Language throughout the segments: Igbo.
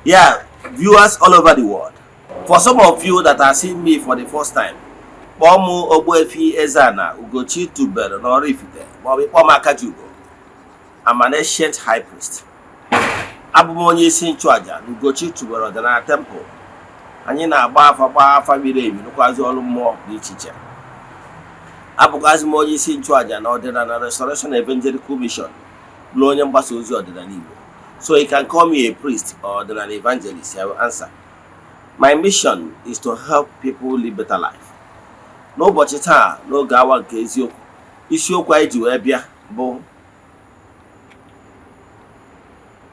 Yeah, viewers all over the world. For some of you that are seeing me for the first time, Ogbuefi Ezeana, ugochitubelu na Oraifite, I'm an ancient high priest. Abụ m onye isi nchụaja na ugochitubelu ọdịnala temple. Anyị na-agba afa miri emi n'ụkwazị ọrụ mmụọ dị iche iche. Abụkwazị m onye isi nchụaja na ọdịnala Restoration Evangelical Mission na onye mgbasa ozi ọdịnala Igbo. So you can call me a priest or an evangelist. I will answer. My mission is to help people live better life. N'ụbọchị taa n'oge awa nke eziokwu. Isiokwu anyị ji wee bịa bụ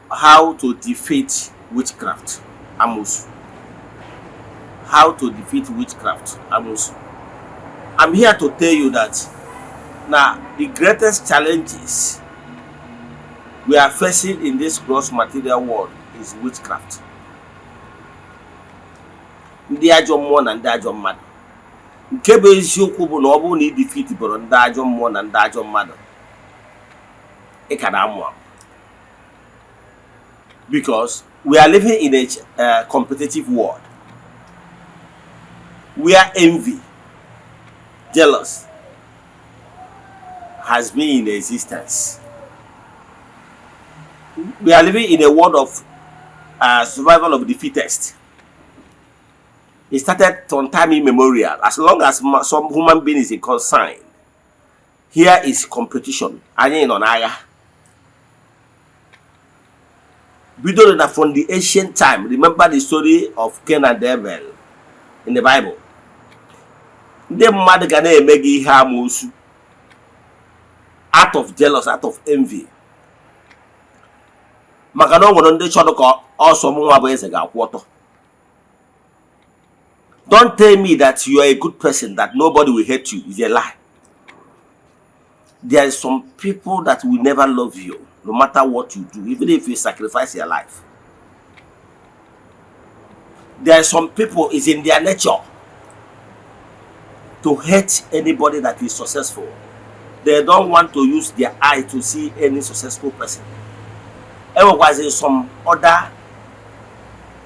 how to defeat witchcraft. Amosu. How to defeat witchcraft. Amosu. I'm here to tell you that now the greatest challenges we are facing in this gross material world is witchcraft. Ndị ajọ mmụọ na ndị ajọ mmadụ. Nke bụ eziokwu bụ na ọ bụrụ na ị defeat bụrụ ndị ajọ mmụọ na ndị ajọ mmadụ, ị ka na-amụ amụ. Because we are living in a competitive world where envy, jealous has been in existence. We are living in a world of survival of the fittest. It started from time immemorial. As long as some human being is concerned, here is competition. From the ancient time, remember the story of Cain and Abel in the Bible. They mad gonna make it Amosu out of jealous, out of envy. Don't tell me that you are a good person, that nobody will hate you. It's a lie. There are some people that will never love you, no matter what you do, even if you sacrifice your life. There are some people, it's in their nature to hate anybody that is successful. They don't want to use their eye to see any successful person. Otherwise, in some other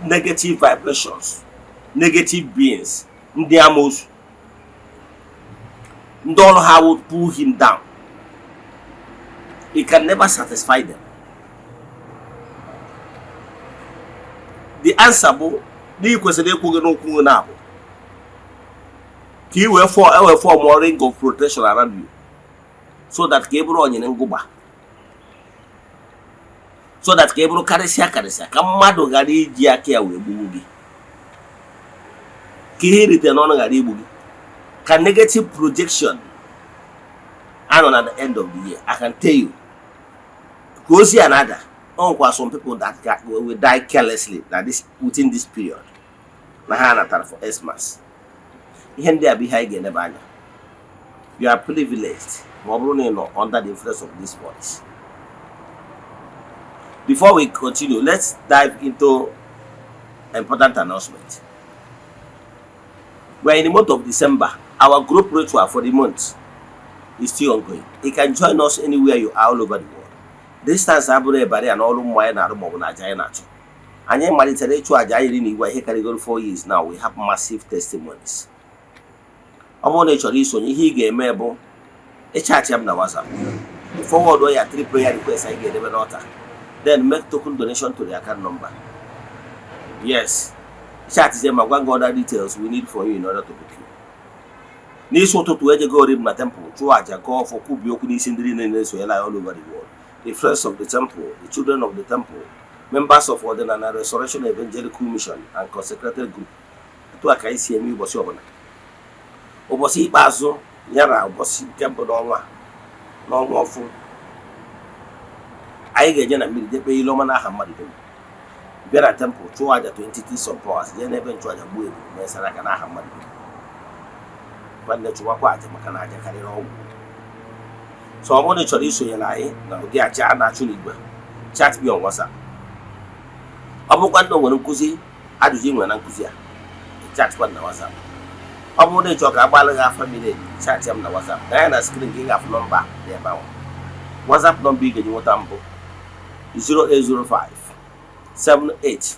negative vibrations, negative beings, in their most, don't know how to pull him down. It can never satisfy them. The answer is, the question is, he will form a ring of protection around you, so that Gabriel and Nguba. So that Gabriel Karisia, Kamado Gari Giakia will be. Can negative projection and at the end of the year, I can tell you, go see another. Some people that will die carelessly like this within this period. For Xmas. You are privileged under the influence of this voice. Before we continue, let's dive into important announcement. We are in the month of December. Our group ritual for the month is still ongoing. You can join us anywhere you are all over the world. Distance barrier and all and then in 4 years now. We have massive testimonies. Forward where 3 prayer requests I get even altar. Then make token donation to the account number. Yes. Chat is them other details we need for you in order to book you. This photo to go read my temple, to a call for Kubioku Sindri all over the world. The friends of the temple, the children of the temple, members of Ordinary Restoration Evangelical Mission and consecrated group. To a KCMU was over. Obosi Bazo, Yara, Obosi Temple no more food. I get a minute, pay Lomana Hamadi. Vera temple, 220 some powers, then eventually a bull, Messalakana Hamadi. When the Chuaquat, Macanaja carry on. So I want to show you now, they are chat naturally. Chat me on WhatsApp. Abukando when Kuzi, I do him and Ankuzia. Chat one WhatsApp. I want to talk about a family, chat him on WhatsApp. Then a screen king of number, there about WhatsApp don't big in your temple. 0805 78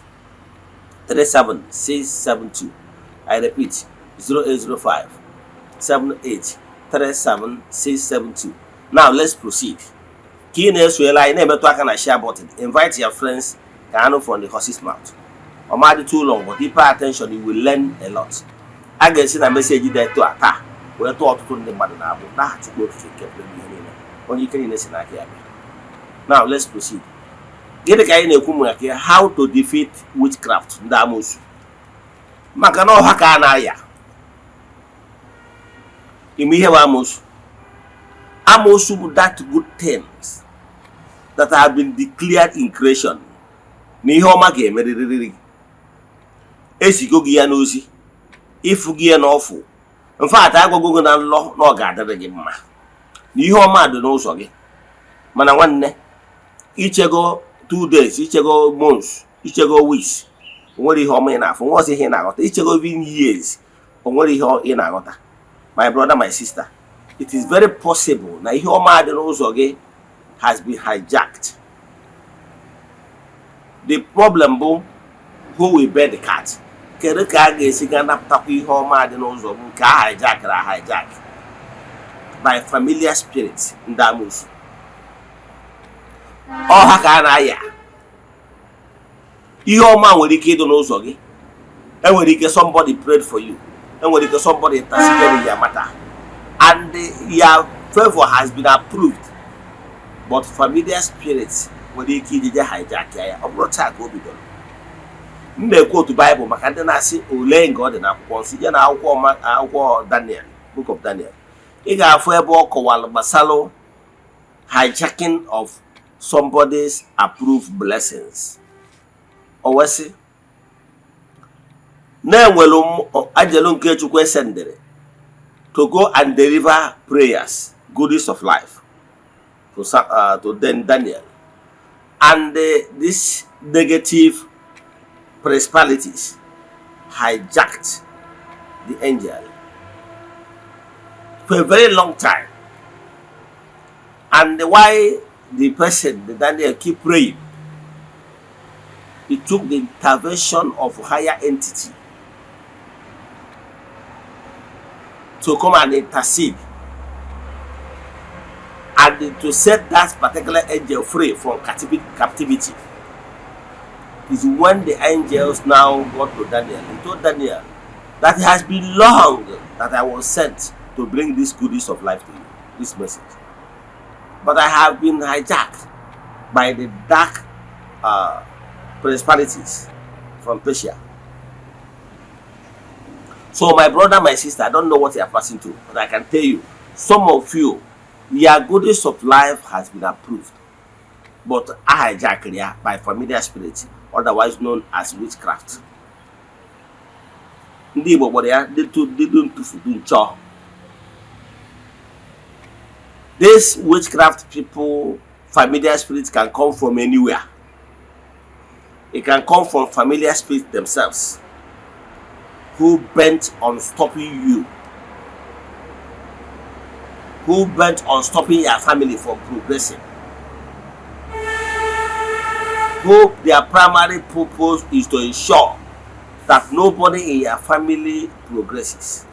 37672. I repeat, 0805 37672. Now let's proceed. Key line name to share button. Invite your friends from the horse's mouth. Or might too long, but if you pay attention, you will learn a lot. I can see a message there to attack. We're taught to the mother now, but to go to the when you can listen here. Now let's proceed. Get a guy in a kumu here how to defeat witchcraft. Amosu. Makano hakanaya. Imihe Amosu. Amosu that good terms that have been declared in creation. Nihoma game meriri. Esigo giya nozi. Ifu giya n'ofu. In fact, I go na law no gather again ma. Nihoma do no so ge. Mana wanne. Ichego 2 days, ichego months, ichego weeks. Onwere ihe ọma ị na-afụ, nwa ihe ị na-aghọta. Ichego even years, onwere ihe ị na-aghọta. My brother, my sister, it is very possible na ihe ọma dị n'ụzọ gị has been hijacked. The problem bụ who will bear the cat. Kedu ka a ga-esi ga napụtakwa ihe ọma dị n'ụzọ bụ nke a hijack by familiar spirits ndị Amosu. Ọha ka a na-aya. Ihe ọma nwere ike ịdụ n'ụzọ gị. Enwere ike somebody prayed for you. Enwere ike somebody interceded in your matter. And your favor has been approved. But familiar spirits nwere ike ije hijack ya. Ọ bụrụ taa ka o bidoro. M na-ekwu otu Bible maka ndị na-asị ole nke ọ dị n'akwụkwọ nsọ ya na akwụkwọ Daniel, Book of Daniel. Ị ga-afụ ebe ọ kọwara gbasara hijacking of somebody's approved blessings. Owesi na-enwelu ajelu nke Chukwu esendere to go and deliver prayers, goodies of life to Daniel. And these negative principalities hijacked the angel for a very long time. And why the person, the Daniel, keep praying, it took the intervention of higher entity to come and intercede and to set that particular angel free from captivity. Is when the angels now got to Daniel. He told Daniel that it has been long that I was sent to bring these goodies of life to you, this message. But I have been hijacked by the dark principalities from Persia. So my brother, my sister, I don't know what you are passing through, but I can tell you, some of you, your goodies of life has been approved, but hijacked by familiar spirits, otherwise known as witchcraft. Ndị Igbo gbara ya dịdụ ntufu dị nchọ. These witchcraft people, familiar spirits can come from anywhere. It can come from familiar spirits themselves who bent on stopping you, who bent on stopping your family from progressing, who their primary purpose is to ensure that nobody in your family progresses.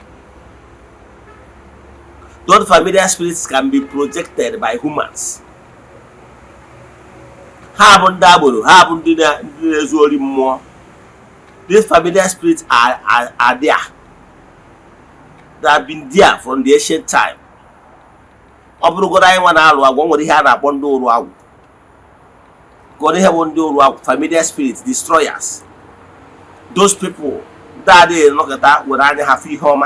Those familiar spirits can be projected by humans. These familiar spirits are there. They have been there from the ancient time. Familiar spirits, destroyers. Those people that they look at that will only have home.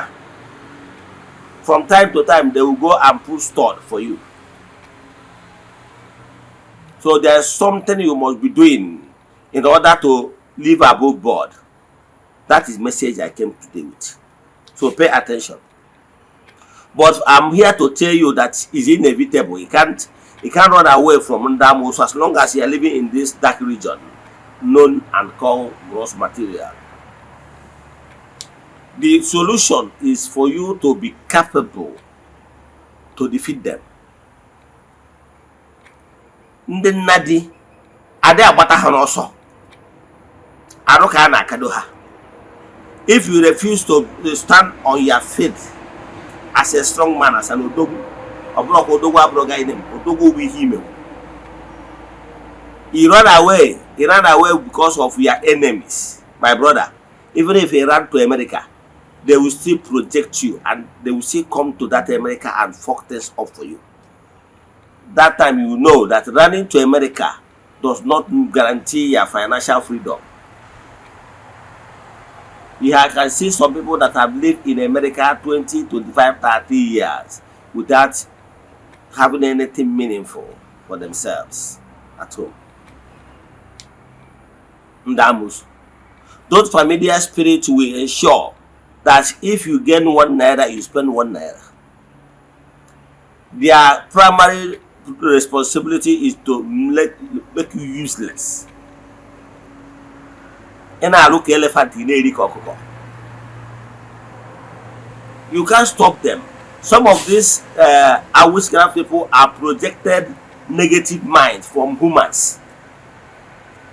From time to time, they will go and put stored for you. So there's something you must be doing in order to live above board. That is the message I came today with. So pay attention. But I'm here to tell you that it's inevitable. You can't run away from Amosu as long as you are living in this dark region known and called gross material. The solution is for you to be capable to defeat them. Ndị nnadi ade agbata ha n'ọsọ. Aroka na kadoha. If you refuse to stand on your feet as a strong man, as an odogu, odogu will be him. He ran away because of your enemies, my brother. Even if he ran to America, they will still project you and they will still come to that America and fuck things up for you. That time you know that running to America does not guarantee your financial freedom. I can see some people that have lived in America 20, 25, 30 years without having anything meaningful for themselves at home. Ndamus. Those familiar spirits will ensure that if you gain 1 naira, you spend 1 naira. Their primary responsibility is to make you useless. And I look elephant in a cocoa. You can't stop them. Some of these witchcraft people are projected negative minds from humans.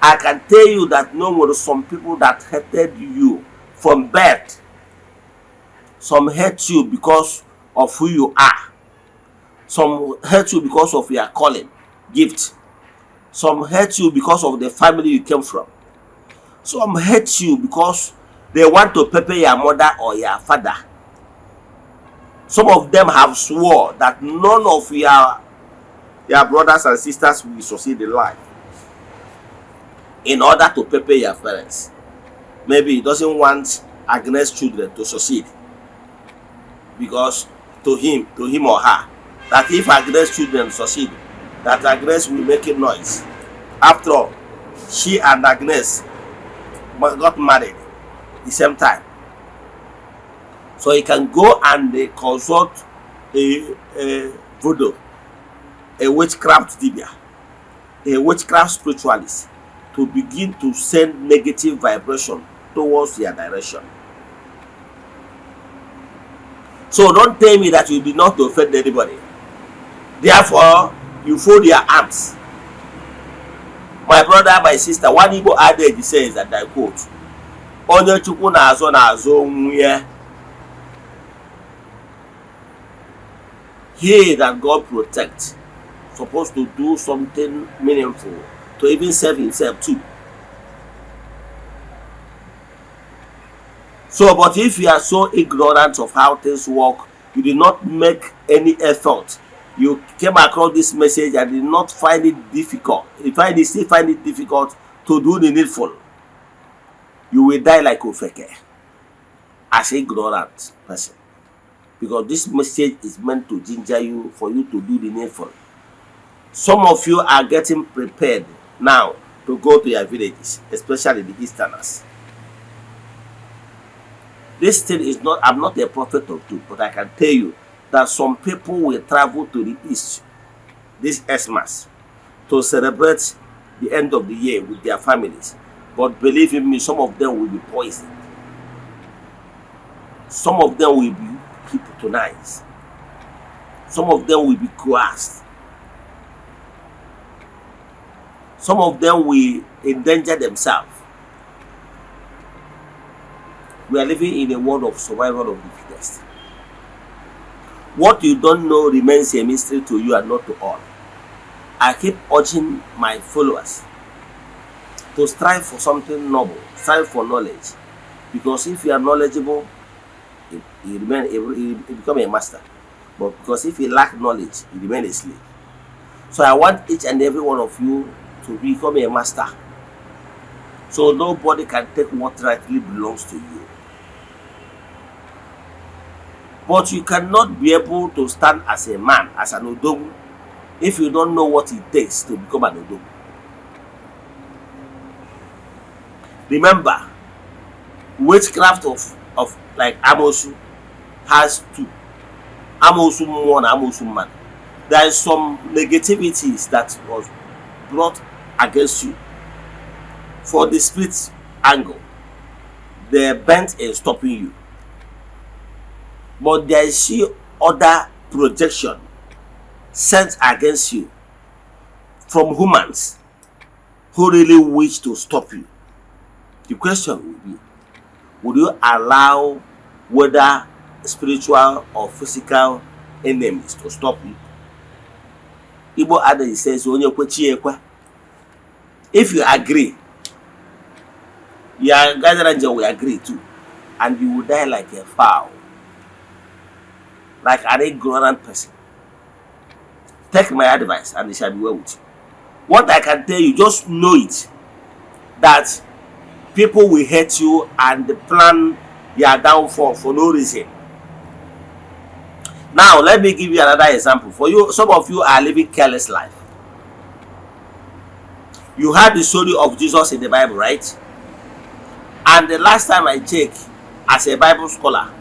I can tell you that no more some people that hated you from birth. Some hate you because of who you are. Some hate you because of your calling, gift. Some hate you because of the family you came from. Some hate you because they want to pepper your mother or your father. Some of them have swore that none of your brothers and sisters will succeed in life in order to pepper your parents. Maybe he doesn't want Agnes' children to succeed because to him or her, that if Agnes' children succeed, that Agnes will make a noise. After all, she and Agnes got married at the same time. So he can go and consult a voodoo, a witchcraft dibia, a witchcraft spiritualist to begin to send negative vibration towards their direction. So don't tell me that you did not offend anybody. Therefore, you fold your arms. My brother, my sister, one Igbo adage says, and I quote, Onye chukwu na-azọ na-azọ onwe. He that God protects supposed to do something meaningful to even save himself too. So, but if you are so ignorant of how things work, you did not make any effort. You came across this message and did not find it difficult. Still find it difficult to do the needful, you will die like Ofeke as an ignorant person. Because this message is meant to ginger you for you to do the needful. Some of you are getting prepared now to go to your villages, especially the Easterners. This thing is not, I'm not a prophet of truth, but I can tell you that some people will travel to the east this Xmas to celebrate the end of the year with their families. But believe in me, some of them will be poisoned. Some of them will be hypnotized. Some of them will be coerced. Some of them will endanger themselves. We are living in a world of survival of the fittest. What you don't know remains a mystery to you and not to all. I keep urging my followers to strive for something noble, strive for knowledge. Because if you are knowledgeable, you become a master. But because if you lack knowledge, you remain a slave. So I want each and every one of you to become a master. So nobody can take what rightly belongs to you. But you cannot be able to stand as a man, as an Odogu, if you don't know what it takes to become an Odogu. Remember, witchcraft of like Amosu has two. Amosu one, Amosu man. There is some negativities that was brought against you for the split angle. They are bent in stopping you. But there is still other projection sent against you from humans who really wish to stop you. The question will be, would you allow whether spiritual or physical enemies to stop you? Igbo adage says, onye kwe chi ekwe. If you agree, your guardian angel will agree too, and you will die like a fowl, like an ignorant person. Take my advice and it shall be well with you. What I can tell you, just know it, that people will hate you and plan their downfall for no reason. Now, let me give you another example. For you, some of you are living careless life. You heard the story of Jesus in the Bible, right? And the last time I checked, as a Bible scholar,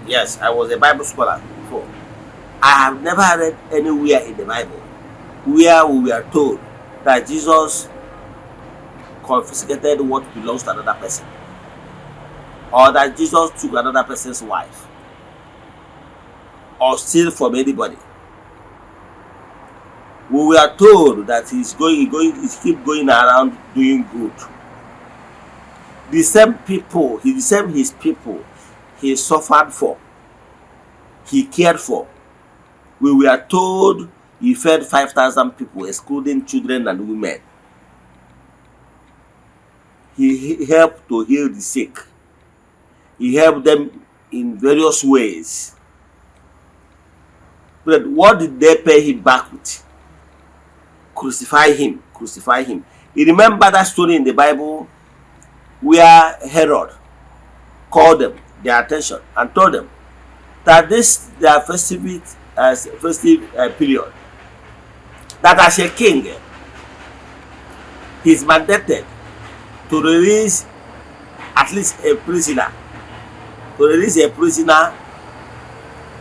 yes, I was a Bible scholar before, I have never read anywhere in the Bible where we were told that Jesus confiscated what belongs to another person, or that Jesus took another person's wife, or steal from anybody. We were told that he's keep going around doing good. The same people, his people he suffered for, he cared for. We were told he fed 5,000 people, excluding children and women. He helped to heal the sick. He helped them in various ways. But what did they pay him back with? Crucify him, crucify him. You remember that story in the Bible where Herod called them, their attention, and told them that this their festive period, that as a king, he is mandated to release at least a prisoner,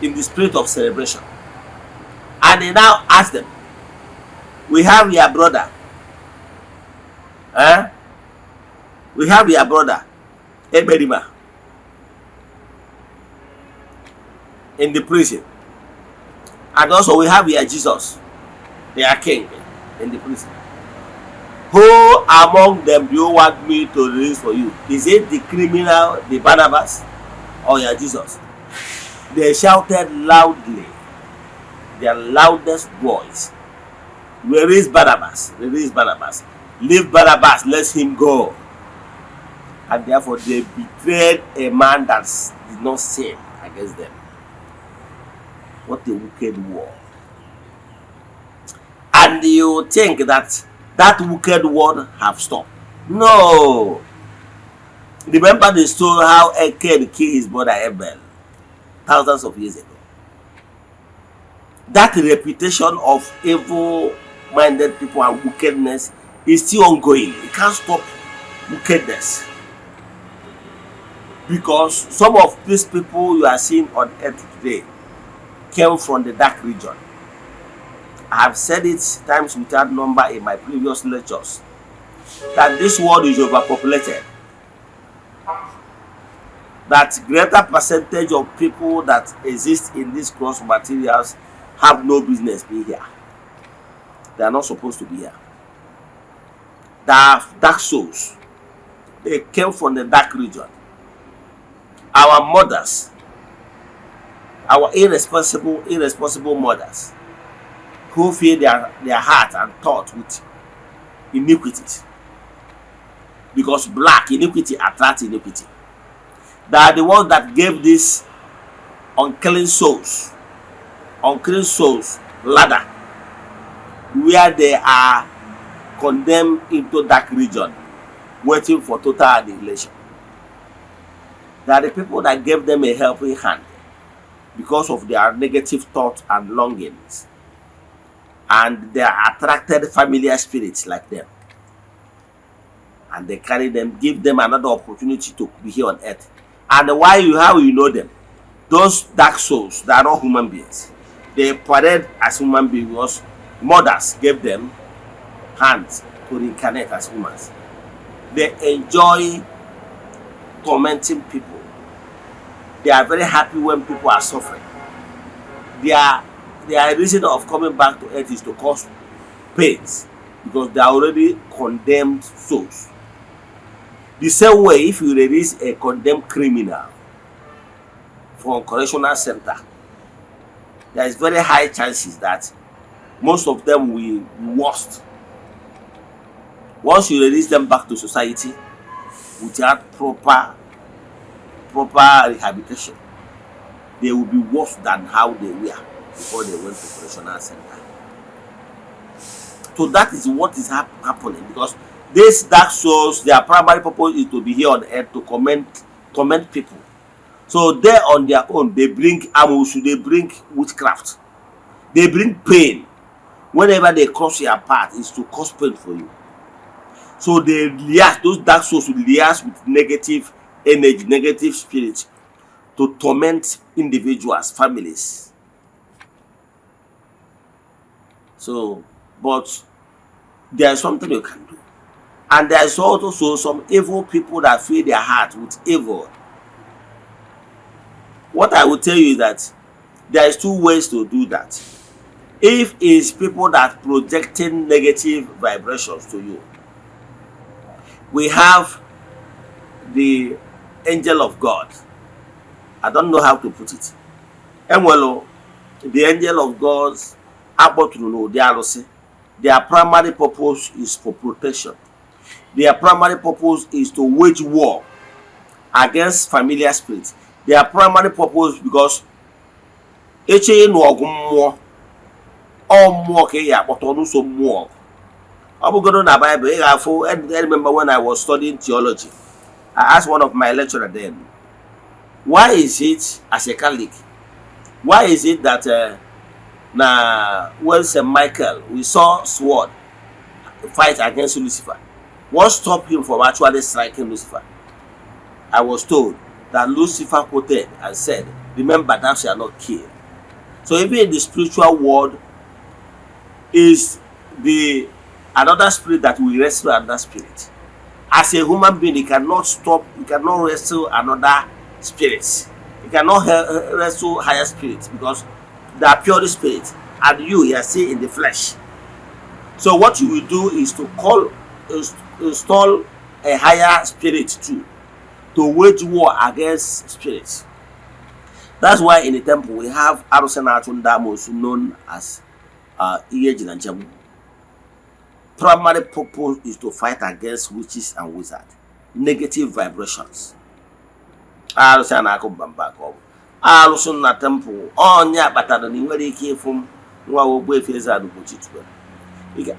in the spirit of celebration. And he now asked them, we have your brother, we have your brother Eberima in the prison, and also we have your Jesus, their king, in the prison. Who among them do you want me to release for you? Is it the criminal, the Barnabas, or your Jesus? They shouted loudly, their loudest voice, where is Barnabas? Where is Barnabas? Leave Barnabas, let him go. And therefore they betrayed a man that did not sin against them. What a wicked war. And you think that that wicked war have stopped? No. Remember the story how Cain killed his brother Abel thousands of years ago. That reputation of evil-minded people and wickedness is still ongoing. It can't stop wickedness. Because some of these people you are seeing on earth today came from the dark region. I have said it times without number in my previous lectures, that this world is overpopulated. That greater percentage of people that exist in these gross materials have no business being here. They are not supposed to be here. They are dark souls. They came from the dark region. Our mothers, our irresponsible mothers, who fill their heart and thought with iniquities. Because black iniquity attracts iniquity. They are the ones that gave these unclean souls ladder, where they are condemned into dark region, waiting for total annihilation. They are the people that gave them a helping hand because of their negative thoughts and longings, and they are attracted familiar spirits like them, and they carry them, give them another opportunity to be here on earth. And how you know them? Those dark souls, they are not human beings. They parade as human beings because mothers gave them hands to reincarnate as humans. They enjoy tormenting people. They are very happy when people are suffering. Their reason of coming back to earth is to cause pains, because they are already condemned souls. The same way, if you release a condemned criminal from correctional center, there is very high chances that most of them will be worst. Once you release them back to society without proper rehabilitation, they will be worse than how they were before they went to correctional center. So that is what is happening, because these dark souls, their primary purpose is to be here on earth to torment people. So they on their own, they bring Amosu, they bring witchcraft, they bring pain. Whenever they cross your path, is to cause pain for you. So they liaise, those dark souls will liaise with negative energy, negative spirits to torment individuals, families. So, but there is something you can do. And there is also some evil people that fill their heart with evil. What I will tell you is that there is 2 ways to do that. If it's people that projecting negative vibrations to you, we have the angel of God. I don't know how to put it. And well, the angel of God's their primary purpose is for protection. Their primary purpose is to wage war against familiar spirits. Their primary purpose, because I remember when I was studying theology, I asked one of my lecturers then, why is it, as a Catholic, why is it that when St. Michael, we saw sword fight against Lucifer, what stopped him from actually striking Lucifer? I was told that Lucifer quoted and said, remember, thou shalt not kill. So even in the spiritual world is another spirit that will wrestle another spirit. As a human being, you cannot wrestle another spirit. You cannot wrestle higher spirits, because they are pure spirit, and you are still in the flesh. So what you will do is to install a higher spirit to wage war against spirits. That's why in the temple we have Amosu, known as Eze-Ana. Primary purpose is to fight against witches and wizards, negative vibrations. Alusun na temple onya batara ni nwere ike ifum nwa Ogbuefi Ezeana ugochitubelu.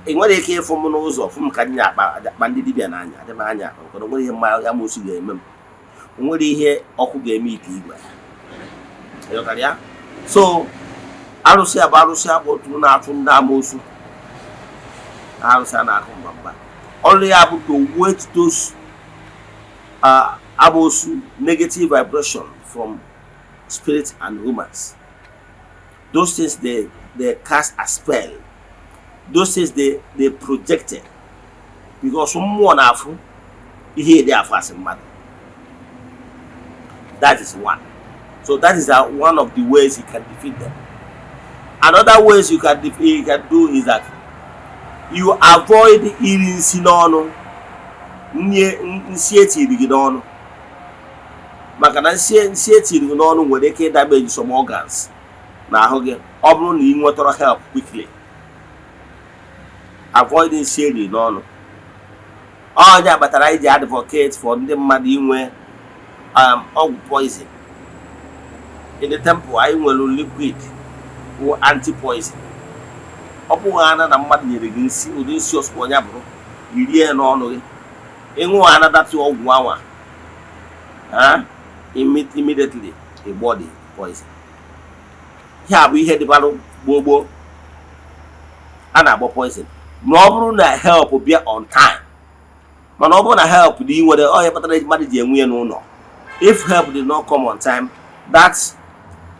I nwere ike ifum n'ụzọ fum ka nya akpa ndị dibịa n'anya adị m anya akpa nwere ihe ma Amosu ga-eme m, nwere ihe ọkụ ga-eme ite igwe ya. So arụsị abụ otu na-atụ ndị Amosu, arụsị a na-akụ mbamba. Only ya bụ to wait those Amosu negative vibration from spirits and humans. Those things they cast a spell. Those things they projected, because someone afu here they are fasting matter. That is one. So that is one of the ways you can defeat them. Another ways you can do is that you avoid eating sinono nsietiri maka na nsietiri n'ọnụ nwere ike damage some organs na ahụ gị ọ bụrụ na ị nwetara help quickly. Avoid nsietiri n'ọnụ. Ọnya batara iji advocate for ndị mmadụ inwe ọgwụ poison. In the temple anyị nwere liquid or anti-poison. Ọ bụghị ana na mmadụ nyere gị nsi ụdị nsi ọsụkwa onye bụrụ irie n'ọnụ gị, ịṅụ anadapụ ọgwụ anwa immediately a body poison. Here bụ ihe dịbalụ gbogbo a na-agba poison. Ma ọ bụrụ na help bịa on time, mana ọ bụrụ na help dị nwere ọhịa kpatara mmadụ ji enwe ya n'ụlọ, if help did not come on time, that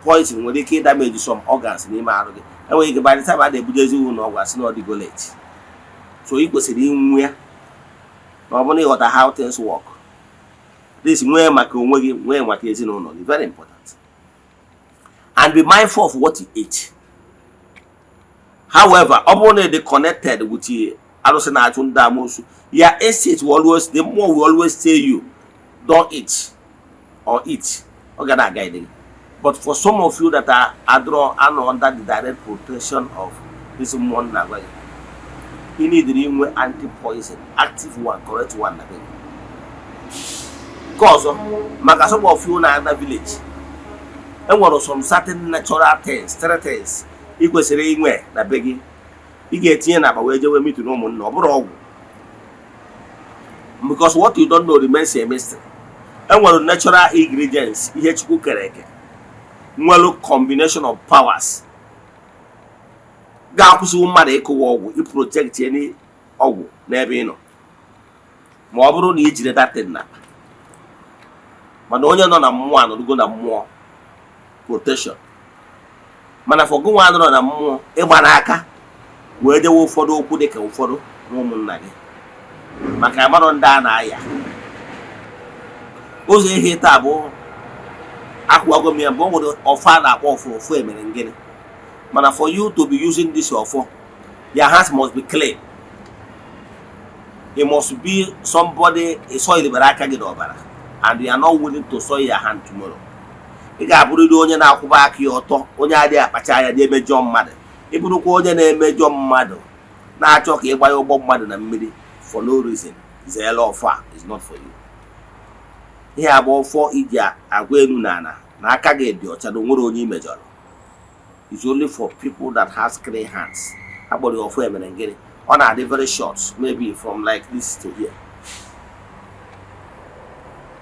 poison nwere ike damage some organs n'ime arụ gị. Enwere ike by the time a na-ebujezi ụlọ ọgwụ asị na ọ dịgo late. So ị kwesịrị inwe ya na ọ bụrụ na ịghọta how things work. This nwee maka onwe gị, nwee maka ezinụlọ gị, very important. And be mindful of what you eat. However, ọ bụrụ na dị connected with alụsị na-achụ ndị Amosu. Your estate will always, the more will always tell you, don't eat or eat. Okay, but for some of you that are under the direct protection of this one, you need the anti-poison, active one, correct one. Because some of you in another village, and what are some certain natural things, things, equals anywhere that begging. You get here now, but where you meet to know more. Because what you don't know remains a mystery. And what natural ingredients, well, combination of powers. Gapusu mmadụ ịkụwa ọgwụ i protect any ọgwụ n'ebe ị nọ ma ọ bụrụ na ijiri datin na mana onye nọ na mmụọ anọdugo na mmụọ protection mana for gụnwa nọ na mmụọ ịgba n'aka wee dewe ụfọdụ okwu dịka ụfọdụ ụmụnna gị maka amarọ ndị a na-aya ụzọ ihe taa bụ akwụwago m ya bụ o nwere ọfa na-akpọ ofu emere ngịnị. But for you to be using this offer, your hands must be clean. It must be somebody soil and you are not willing to soil your hand tomorrow. You got to do onye na akwụba aka ọtọ onye adị akpacha anya dị emejọ mmadụ. Ịbụrụkwa onye na-emejọ mmadụ na-achọ ka ịgbanye ụgbọ mmadụ na mmiri for no reason. It's a law of it's not for you. Ihe abụọ fọ iji agwa elu na ana na aka gị dị ọcha na onwere onye imejọrọ. It's only for people that has clean hands. About your family and get it on are very short, maybe from like this to here.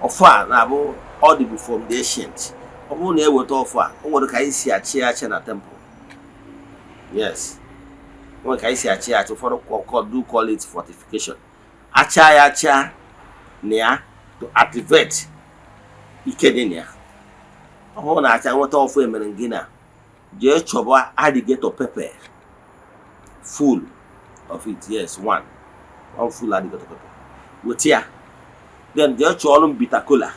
Offer now all the from the ancient. Only what offer. What can you see a chair na temple? Yes. What can you see a chair to follow do call it fortification. A chair near to activate Ikedenia. Oh, I want to offer and Guinea. Just chop alligator pepper, full of it. Yes, one full alligator pepper. With here, then just chop bitter cola.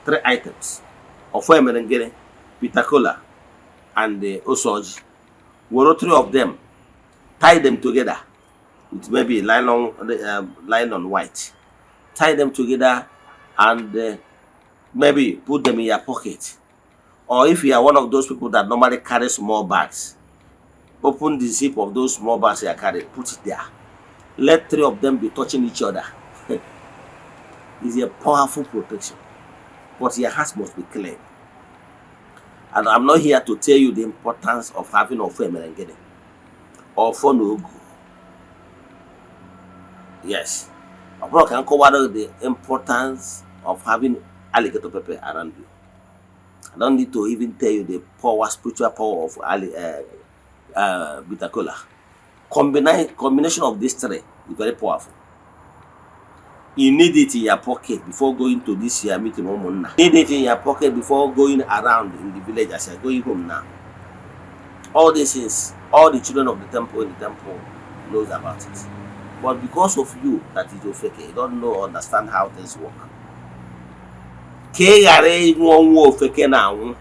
3 items of merengere, bitter cola, and the osoji. One 3 of them, tie them together with maybe nylon white. Tie them together and maybe put them in your pocket. Or if you are one of those people that normally carry small bags, open the zip of those small bags you are carrying, put it there. Let 3 of them be touching each other. It's a powerful protection. But your hands must be clean. And I'm not here to tell you the importance of having a family and getting or for no good. Yes. I can cover the importance of having alligator pepper around you. I don't need to even tell you the spiritual power of bitter cola. Combination of these 3 is very powerful. You need it in your pocket before going to this year meeting home now. You need it in your pocket before going around in the village as you're going home now. All these things, all the children of the temple in the temple knows about it. But because of you that is ofeke, you don't know, understand how things work. Ka ị ghara ịnwụ ọnwụ ofeke na anwụ.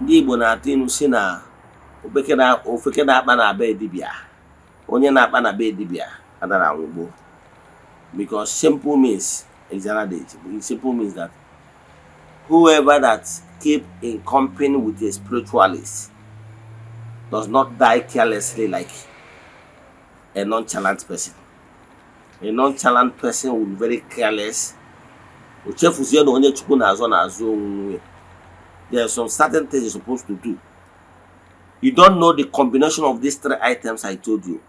Ndị Igbo na-atụ ilu si na ofeke na-akpa na be dibịa. Onye na-akpa na be dibịa adara anwụgbo. Because simple means simple means that whoever that keep in company with a spiritualist does not die carelessly like a nonchalant person. A nonchalant person will be very careless. There are some certain things you're supposed to do. You don't know the combination of these 3 items I told you.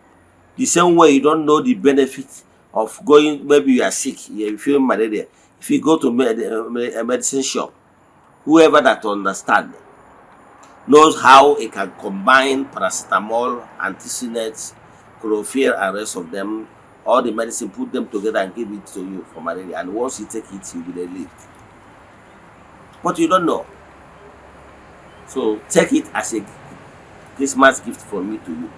The same way you don't know the benefit of going, maybe you are sick, you feel malaria. If you go to a medicine shop, whoever that understands knows how it can combine paracetamol, anticinets, chlorophyll, and rest of them, all the medicine, put them together and give it to you for malaria. And once you take it, you'll be relieved. But you don't know. So take it as a Christmas gift from me to you.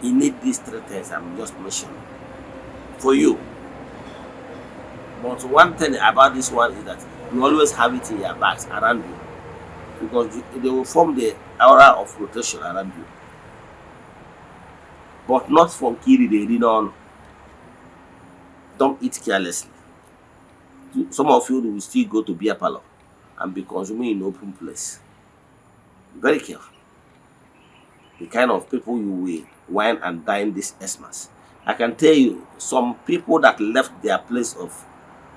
You need these 3 things I'm just mentioning for you. But one thing about this one is that you always have it in your bags around you. because they will form the aura of protection around you. But not from kiri they on. Don't eat carelessly. Some of you will still go to beer parlor and be consuming in open place. Be very careful. The kind of people you will wine and dine this Xmas. I can tell you, some people that left their place of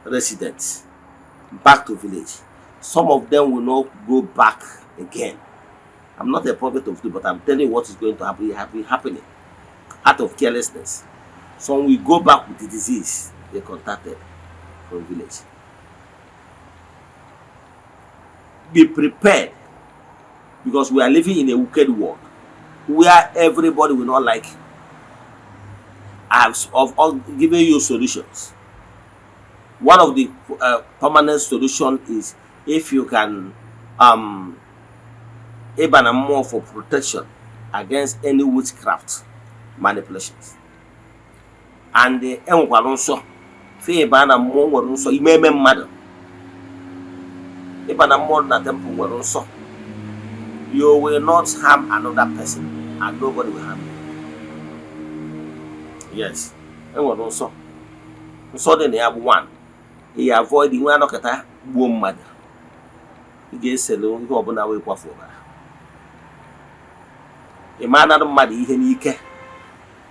residence back to village, some of them will not go back again. I'm not a prophet of doom, but I'm telling you what is going to happen happening out of carelessness. Some will go back with the disease they contacted from village. Be prepared, because we are living in a wicked world where everybody will not like you. I have given you solutions. One of the permanent solution is if you can even more for protection against any witchcraft manipulations. And the enwalonso fe bana mo nwalonso imeme mmadu. Ibana more na temple nwalonso. You will not harm another person and nobody will harm you. Yes. Enwalonso. So then they have one. You avoid the one okata gbuo mmadu. Ị ga-eselu ihe ọbụla wee kwafu ọbara. Ị ma na mmadụ ihe n'ike.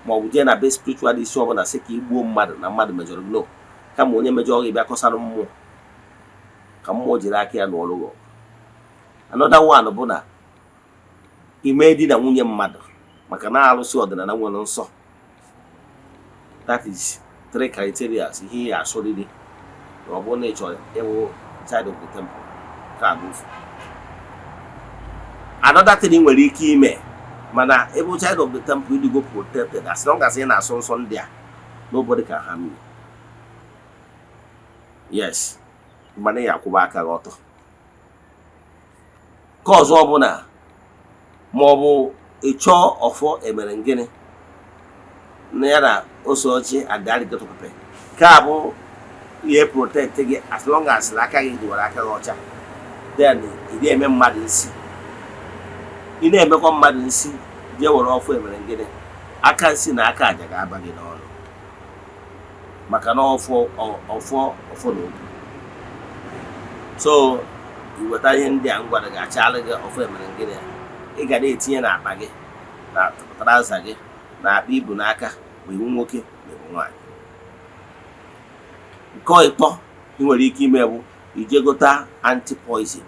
Ma ọ bụ je na be spiritual isi ọbụla sị ka igbuo mmadụ na mmadụ mejọrọ no. Kama onye mejọrọ gị bịa kọsara mmụọ. Ka mmụọ jiri aka ya n'ọrụ gị. Another one bụ na ime di na nwunye mmadụ maka na alụsị ọdịnala nwere nsọ. That is 3 criteria ihe ya asọrịrị. Ọ bụ na ị chọrọ ịwụ child of the temple. Another thing nwere ike ime mana ebe child of the temple you go protected as long as you na so there, nobody can harm you. Yes, mana ya kwụba aka gị ọtọ. Ka ọzọ bụ na ma ọ bụ ịchọ ọfọ emere ngịnị na ya na ose ọchị adịarị gị tụpepe. Ka bụ ihe protect gị as long as aka gị dịwara aka gị ọcha. Then ị na-eme mmadụ nsị. Ị na-emekwa mmadụ nsị je were ọfọ emere ngịnị aka nsị na aka aja ga-aba gị n'ọrụ. Maka na ọfọ na obi. So iweta ihe ndị a ngwara ga-achala gị ọfọ emere ngịnị ị ga na-etinye n'akpa gị na traụza gị na akpa ibu n'aka ma iwu nwoke ma iwu nwaanyị. Nke ịtọ ị nwere ike ime bụ ije gota anti-poison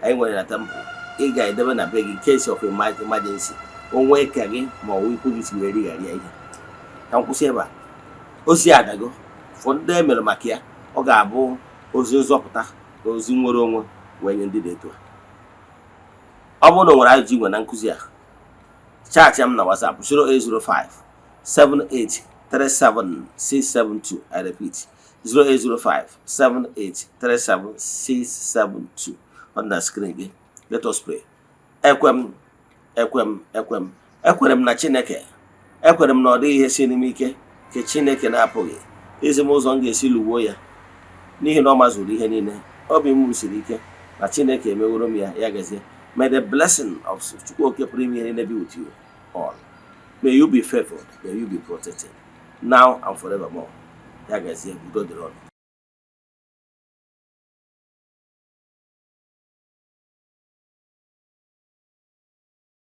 anyị nwere na temple. Ị ga-edebe na be gị in case of emergency. Onwe ka gị ma ọwụ ikwu gị si were righarịa ihe. Ka m kwụsị ebe a. Ozi adago ụfọdụ ndị emere maka ya ọ ga-abụ ozi nzọpụta na ozi nwere onwe wee nye ndị dị etu a. Ọ bụrụ na o nwere ajụjụ igwe na nkụzi a, chaatị m na WhatsApp 0805 7837672. I repeat 0805 7837672 on the screen again. Let us pray. Ekwere m na Chineke. Ekwere m na ọ dịghị ihe si n'ime ike nke Chineke na-apụghị. Ezi m ụzọ m ga-esi lụgbuo ya n'ihi na ọ mazuru ihe niile. Obi m siri ike na Chineke emeworo m ya gazie. May the blessing of Chukwuoke pụrụ ime ihe niile be with you all. May you be favored. May you be protected now and forevermore. Ya gazie, udo dịrị ọnụ.